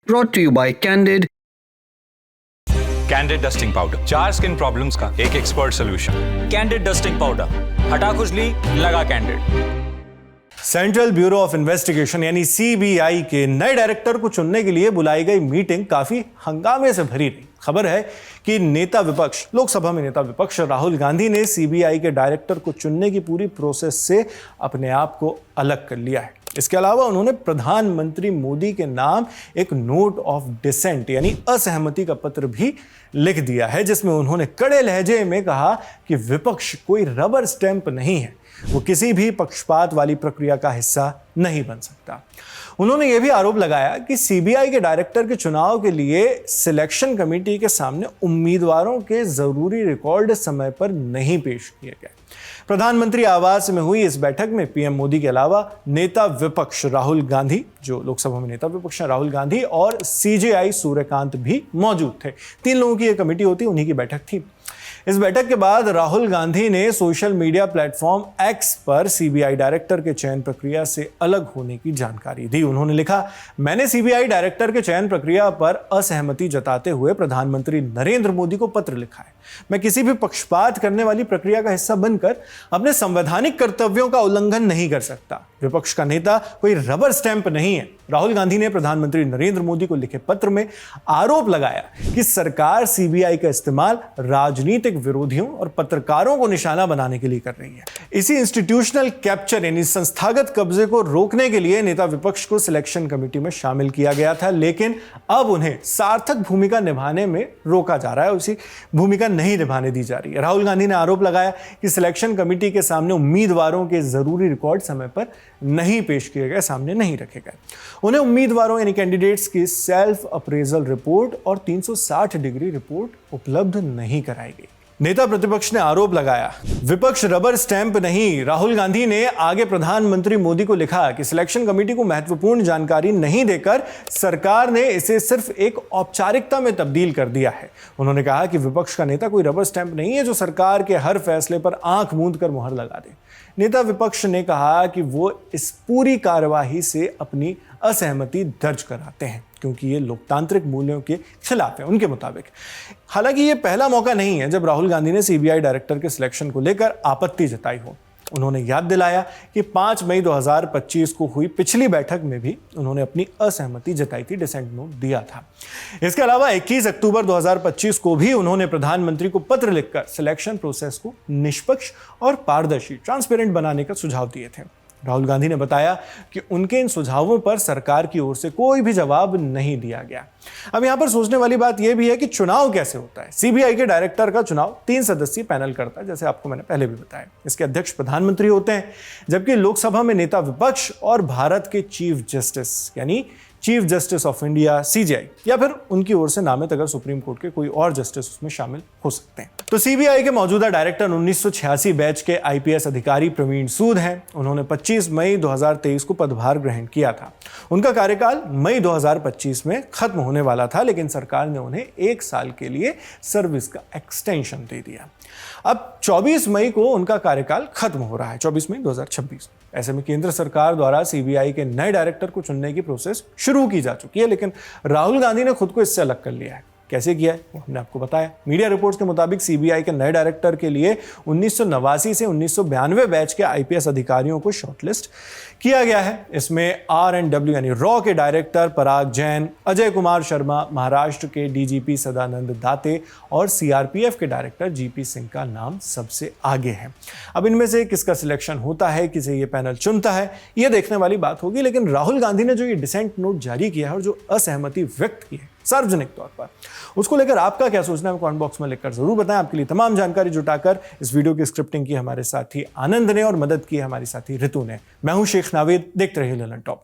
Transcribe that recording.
brought to you by Candid. Candid dusting powder, 4 skin problems का एक expert solution. Candid dusting powder, हटा खुजली, लगा candid. Central bureau of investigation यानी CBI के नए डायरेक्टर को चुनने के लिए बुलाई गई मीटिंग काफी हंगामे से भरी रही। खबर है कि नेता विपक्ष, लोकसभा में नेता विपक्ष राहुल गांधी ने सीबीआई के डायरेक्टर को चुनने की पूरी प्रोसेस से अपने आप को अलग कर लिया है। इसके अलावा उन्होंने प्रधानमंत्री मोदी के नाम एक नोट ऑफ डिसेंट यानी असहमति का पत्र भी लिख दिया है, जिसमें उन्होंने कड़े लहजे में कहा कि विपक्ष कोई रबर स्टैंप नहीं है, वो किसी भी पक्षपात वाली प्रक्रिया का हिस्सा नहीं बन सकता। उन्होंने यह भी आरोप लगाया कि सीबीआई के डायरेक्टर के चुनाव के लिए सिलेक्शन कमेटी के सामने उम्मीदवारों के जरूरी रिकॉर्ड समय पर नहीं पेश किए गए। प्रधानमंत्री आवास में हुई इस बैठक में पीएम मोदी के अलावा नेता विपक्ष राहुल गांधी, जो लोकसभा में नेता विपक्ष हैं, राहुल गांधी और सीजेआई सूर्यकांत भी मौजूद थे। 3 लोगों की यह कमेटी होती, उन्हीं की बैठक थी। इस बैठक के बाद राहुल गांधी ने सोशल मीडिया प्लेटफॉर्म एक्स पर सीबीआई डायरेक्टर के चयन प्रक्रिया से अलग होने की जानकारी दी। उन्होंने लिखा, मैंने सीबीआई डायरेक्टर के चयन प्रक्रिया पर असहमति जताते हुए प्रधानमंत्री नरेंद्र मोदी को पत्र लिखा है। मैं किसी भी पक्षपात करने वाली प्रक्रिया का हिस्सा बनकर अपने संवैधानिक कर्तव्यों का उल्लंघन नहीं कर सकता। विपक्ष का नेता कोई रबर स्टैंप नहीं है। राहुल गांधी ने प्रधानमंत्री नरेंद्र मोदी को लिखे पत्र में आरोप लगाया कि सरकार सीबीआई का इस्तेमाल राजनीतिक विरोधियों और पत्रकारों को निशाना बनाने के लिए कर रही है। इसी इंस्टीट्यूशनल कैप्चर यानी संस्थागत कब्जे को रोकने के लिए नेता विपक्ष को सिलेक्शन कमेटी में शामिल किया गया था, लेकिन अब उन्हें सार्थक भूमिका निभाने में रोका जा रहा है, उसी भूमिका नहीं निभाने दी जा रही है। राहुल गांधी ने आरोप लगाया कि सिलेक्शन कमेटी के सामने उम्मीदवारों के जरूरी रिकॉर्ड समय पर नहीं पेश किए गए, सामने नहीं रखे गए। उन्हें उम्मीदवारों यानी कैंडिडेट्स की सेल्फ अप्रेजल रिपोर्ट और 360 डिग्री रिपोर्ट उपलब्ध नहीं कराई गई। नेता प्रतिपक्ष ने आरोप लगाया, विपक्ष रबर स्टैंप नहीं। राहुल गांधी ने आगे प्रधानमंत्री मोदी को लिखा कि सिलेक्शन कमेटी को महत्वपूर्ण जानकारी नहीं देकर सरकार ने इसे सिर्फ एक औपचारिकता में तब्दील कर दिया है। उन्होंने कहा कि विपक्ष का नेता कोई रबर स्टैंप नहीं है जो सरकार के हर फैसले पर आंख मूंद कर मुहर लगा दे। नेता विपक्ष ने कहा कि वो इस पूरी कार्यवाही से अपनी असहमति दर्ज कराते हैं क्योंकि ये लोकतांत्रिक मूल्यों के खिलाफ है उनके मुताबिक। हालांकि ये पहला मौका नहीं है जब राहुल गांधी ने सीबीआई डायरेक्टर के सिलेक्शन को लेकर आपत्ति जताई हो। उन्होंने याद दिलाया कि 5 मई 2025 को हुई पिछली बैठक में भी उन्होंने अपनी असहमति जताई थी, डिसेंट नोट दिया था। इसके अलावा 21 अक्टूबर 2025 को भी उन्होंने प्रधानमंत्री को पत्र लिखकर सिलेक्शन प्रोसेस को निष्पक्ष और पारदर्शी, ट्रांसपेरेंट बनाने का सुझाव दिए थे। राहुल गांधी ने बताया कि उनके इन सुझावों पर सरकार की ओर से कोई भी जवाब नहीं दिया गया। अब यहां पर सोचने वाली बात यह भी है कि चुनाव कैसे होता है। सीबीआई के डायरेक्टर का चुनाव 3 सदस्यीय पैनल करता है, जैसे आपको मैंने पहले भी बताया। इसके अध्यक्ष प्रधानमंत्री होते हैं, जबकि लोकसभा में नेता विपक्ष और भारत के चीफ जस्टिस यानी chief justice of India CJI या फिर उनकी ओर से नामित अगर सुप्रीम कोर्ट के कोई और जस्टिस उसमें शामिल हो सकते हैं। तो सीबीआई के मौजूदा डायरेक्टर 1986 बैच के आईपीएस अधिकारी प्रवीण सूद हैं। उन्होंने 25 मई 2023 को पदभार ग्रहण किया था। उनका कार्यकाल मई 2025 में खत्म होने वाला था, लेकिन सरकार ने उन्हें 1 साल के लिए सर्विस का एक्सटेंशन दे दिया। अब 24 मई को उनका कार्यकाल खत्म हो रहा है, 24 मई 2026। ऐसे में केंद्र सरकार द्वारा सीबीआई के नए डायरेक्टर को चुनने की प्रोसेस शुरू की जा चुकी है, लेकिन राहुल गांधी ने खुद को इससे अलग कर लिया है। कैसे किया है वो हमने आपको बताया। मीडिया रिपोर्ट्स के मुताबिक सीबीआई के नए डायरेक्टर के लिए 1989 से 1992 बैच के आईपीएस अधिकारियों को शॉर्टलिस्ट किया गया है। इसमें R&W यानी रॉ के डायरेक्टर पराग जैन, अजय कुमार शर्मा, महाराष्ट्र के डीजीपी सदानंद दाते और सीआरपीएफ के डायरेक्टर जीपी सिंह का नाम सबसे आगे है। अब इनमें से किसका सिलेक्शन होता है, किसे ये पैनल चुनता है, ये देखने वाली बात होगी। लेकिन राहुल गांधी ने जो ये डिसेंट नोट जारी किया है और जो असहमति व्यक्त की है सार्वजनिक तौर पर, उसको लेकर आपका क्या सोचना है कमेंट बॉक्स में लिखकर जरूर बताएं। आपके लिए तमाम जानकारी जुटाकर इस वीडियो की स्क्रिप्टिंग की हमारे साथी आनंद ने और मदद की हमारी साथी ऋतु ने। मैं हूं शेख नावेद, देखते रहिए ललन टॉप।